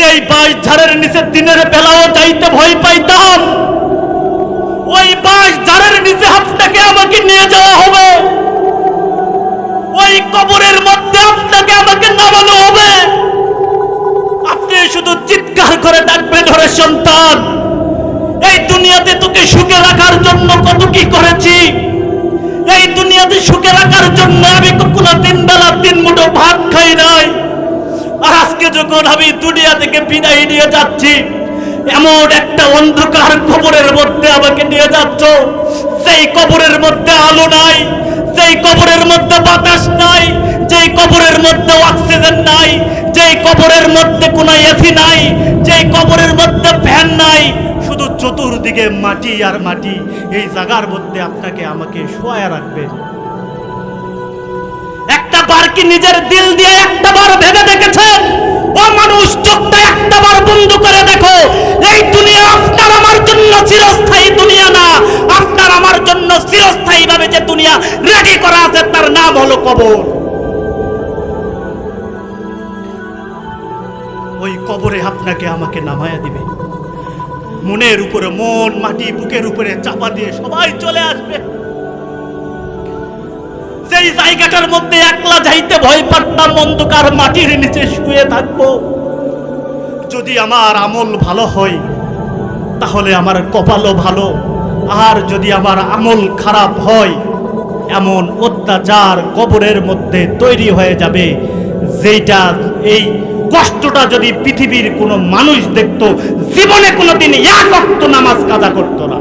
যেই বাঁশ ঝাড়ের নিচে দিনের বেলাও যাইতে ভয় পাইতাম, ওই বাঁশ ঝাড়ের নিচে আপনাকে আমাকে নিয়ে যাওয়া হবে, ওই কবরের মধ্যে আপনাকে আমাকে নামানো হবে। আপনি শুধু চিৎকার করে ডাকবেন, ওরে সন্তান, এই দুনিয়াতে তোকে সুখে রাখার জন্য কত কি করেছি, এই দুনিয়াতে সুখে রাখার জন্য আমি কখনো 3 বেলা 3 মুঠো ভাত খাই নাই। আর আজকে যখন আমি দুনিয়া থেকে বিদায় নিয়ে যাচ্ছি, এমন একটা অন্ধকার কবরের মধ্যে আমাকে নিয়ে যাচ্ছ, সেই কবরের মধ্যে আলো নাই, যেই কবরের মধ্যে বাতাস নাই, যেই কবরের মধ্যে অক্সিজেন নাই, যেই কবরের মধ্যে কোনো এসি নাই, যেই কবরের মধ্যে ফ্যান নাই, শুধু চতুর্দিকে মাটি আর মাটি। এই জায়গার মধ্যে আপনাকে আমাকে শোয়া রাখবেন। একটা বার কি নিজের দিল দিয়ে একটা বার ভেবে দেখেছেন? ও মানুষ, চোখটা একটা বার বন্ধ করে দেখো। এই দুনিয়া আপনার আমার জন্য চিরস্থায়ী দুনিয়া না। আপনার আমার জন্য চিরস্থায়ী ভাবে যে দুনিয়া রেডি করা আছে, তার নাম হলো কবর। ওই কবরে আপনাকে আমাকে নামায়া দিবে। মনের উপরে মন, মাটি বুকের উপরে চাপা দিয়ে সবাই চলে আসবে। সেই জায়গাটার মধ্যে একলা যাইতে ভয় পারতাম, অন্ধকার মাটির নিচে শুয়ে থাকবো। যদি আমার আমল ভালো হয় তাহলে আমার কপালও ভালো, আর যদি আমার আমল খারাপ হয়, এমন অত্যাচার কবরের মধ্যে তৈরি হয়ে যাবে, যেটা এই কষ্টটা যদি পৃথিবীর কোনো মানুষ দেখতো, জীবনে কোনোদিন 1 ওয়াক্ত নামাজ কাজা করতো না।